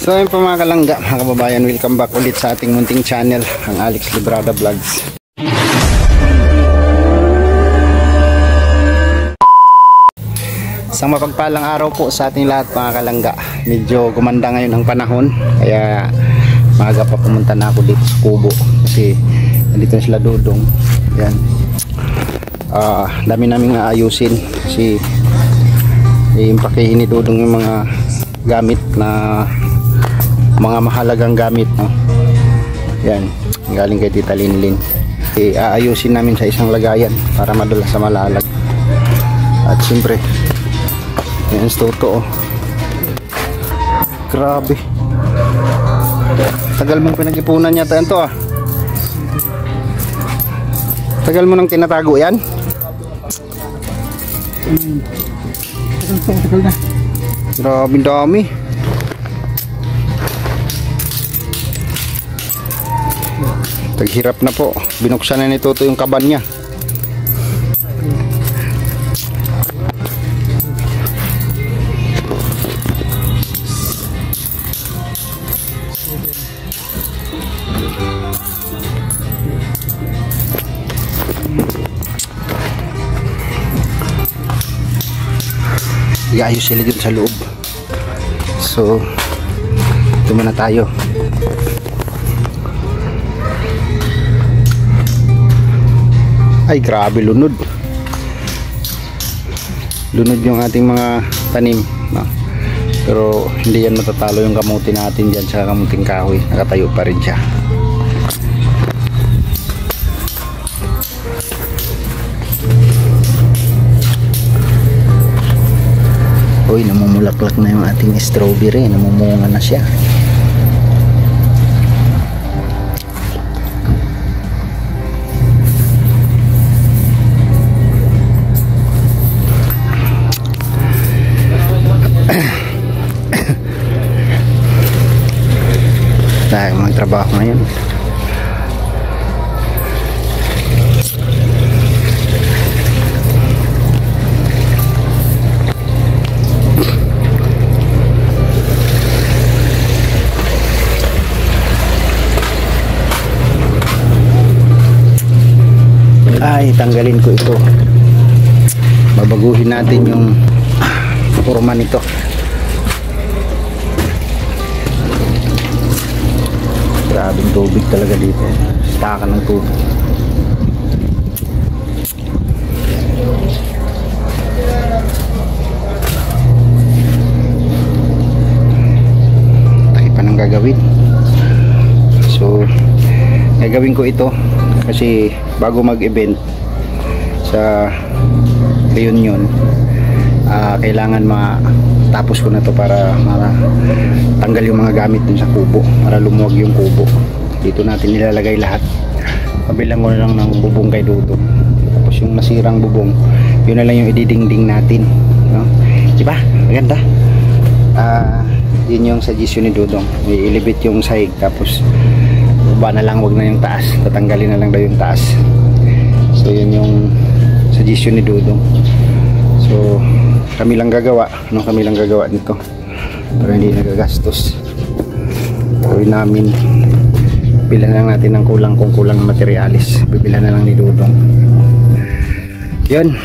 So ayun po mga kalangga, mga kababayan, welcome back ulit sa ating munting channel, ang Alex Librada Vlogs. Isang mapagpalang araw po sa ating lahat mga kalangga. Medyo gumanda ngayon ang panahon, kaya maaga pa pumunta na ako dito sa kubo kasi nandito na sila Dudong. Yan. Dami naming aayusin kasi iimpakihin ni Dudong yung mga gamit na mga mahalagang gamit, no? Yan, galing kay Tita Linlin. Aayusin namin sa isang lagayan para madala sa malalag. At siyempre yan toto, oh. Grabe, tagal mong pinag-ipunan yata yan to, ah. Tagal mo nang tinatago yan. Grabe dami. Taghirap na po. Binuksan na ni Toto yung kaban niya. Iayos sila dito sa loob. So ito muna tayo. Ay grabe, lunod. Lunod yung ating mga tanim, no? Pero hindi yan matatalo yung kamuti natin dyan sa kamuting kahoy. Nakatayo pa rin siya. Uy, namumulaklak na yung ating strawberry. Namumunga na siya. Dahil magtrabaho ngayon. Ay, tanggalin ko ito. Babaguhin natin yung forma nito. Grabing tubig talaga dito. Stakan ng tubig. Laki pa nang gagawin. So gagawin ko ito kasi bago mag-event sa reunion, kailangan matapos ko na to para tanggal yung mga gamit dun sa kubo, para lumuwag yung kubo. Dito natin nilalagay lahat. Pabilang ko na lang ng bubong kay Dudong. Tapos yung nasirang bubong, yun na lang yung ididingding natin, no? Diba? Maganda. Yun yung suggestion ni Dudong. I-elevate yung sahig, tapos baba na lang, wag na yung taas. Tatanggalin na lang daw yung taas. So yun yung suggestion ni Dudong. So kami lang gagawa, no? Kami lang gagawa nito para hindi nagagastos. Gawin namin, bilan lang natin ng kulang, kung kulang ng materialis bibilan na lang ni Dudong. Yun.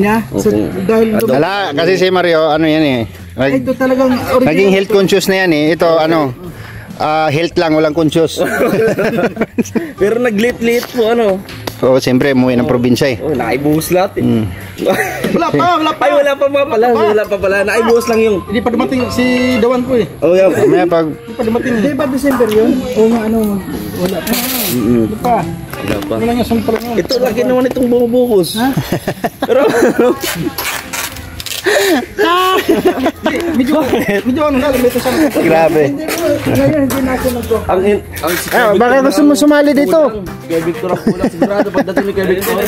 niya. So, dahil Wala, kasi si Mario, ano yan eh. ito talagang original. Naging health conscious na yan eh. Ito, ano, health lang, walang conscious. Pero naglit-lit po ano. So, siyempre, umuwi ng probinsya eh. Oh, naibuhos lahat eh. Wala pa. Ay, wala pa pala. Wala pa pala. Naibuhos lang yung... Hindi pa dumating si Dawan ko eh. Oh, yeah. Mamaya pag... Hindi pa dumating. Hindi ba December yun? Oo nga, ano, wala pa. Wala pa. Wala pa. Wala nga, saan pa lang yun. Ito, laki naman itong bumubukos. Ha? Pero... Medyo ano na, lumito sa mga. Grabe. Ngayon, hindi na ako nagko. Baka gusto mo sumali dito. Kay Victor ang kulang sigurado pagdating ni kay Victor.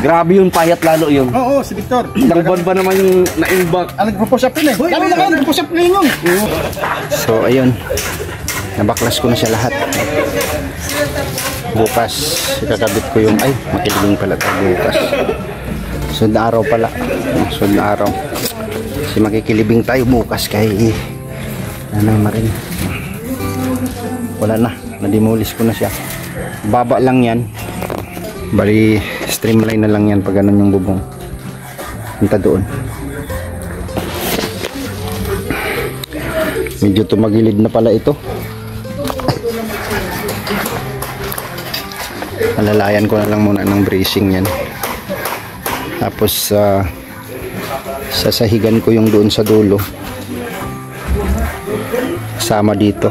Grabe yung payat lalo yun. Oo, si Victor. Ilang buwan ba naman yung na-imbak? Nagpo-push up yun eh. Kami na nagpo-push up ngayon yun. So, ayun. Nabaklas ko na siya lahat. Bukas, ikakabit ko yung... Ay, makiliging pala tayo bukas. Sunod na araw pala. Sunod na araw. Kasi makikilibing tayo bukas kay Nanay Maring. Wala na. Nadimulis ko na siya. Baba lang yan. Bali, streamline na lang yan pag ganun yung bubong. Punta doon. Medyo tumagilid na pala ito. Alalayan ko na lang muna ng bracing yan. Tapos sasahigan ko yung doon sa dulo. Sama dito.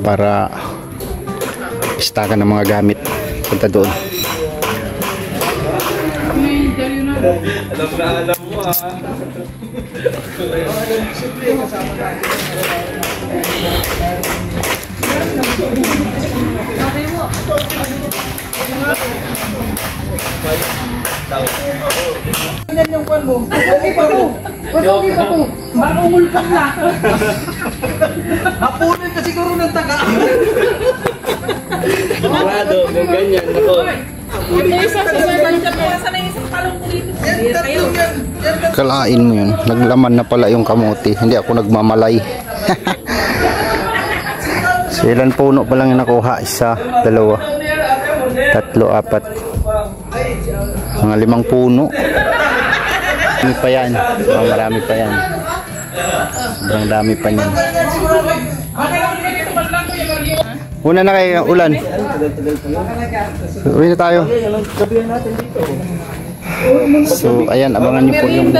Para istakan ng mga gamit. Punta doon. Alam mo ah. Yan yung kwan mo. Masagi pa to. Masagi pa to. Marungulpan na. Hapunin ka siguro ng taga. Sigurado, kung ganyan. Ako. Kalain mo yun. Naglaman na pala yung kamote. Hindi ako nagmamalay. So, ilan puno pa lang yung nakuha? Isa, dalawa, tatlo, apat. Mga 5 puno. Marami pa yan. Marami pa yan. Sobrang dami pa yan. Una na kayo, ulan. Uwi na tayo. So, ayan, abangan niyo po yung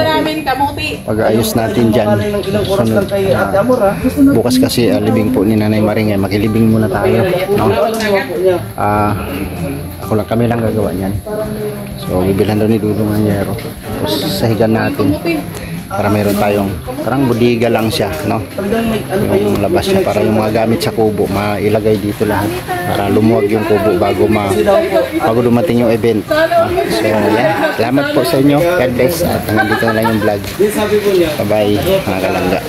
pag-aayos natin dyan. Sunod, bukas kasi libing po ni Nanay Maring. Makilibing muna tayo. No? Ako lang, kami lang gagawa niyan. So, bibilhan daw ni Dudong ng yero. Tapos, sahigan natin. Para meron tayong, parang budiga lang siya, no? Yung labas niya, para yung mga gamit sa kubo, mailagay dito lahat. Para lumuwag yung kubo bago dumating yung event. So, yan. Salamat po sa inyo. God bless. At hanggang dito na lang yung vlog. Bye-bye, mga kalangga.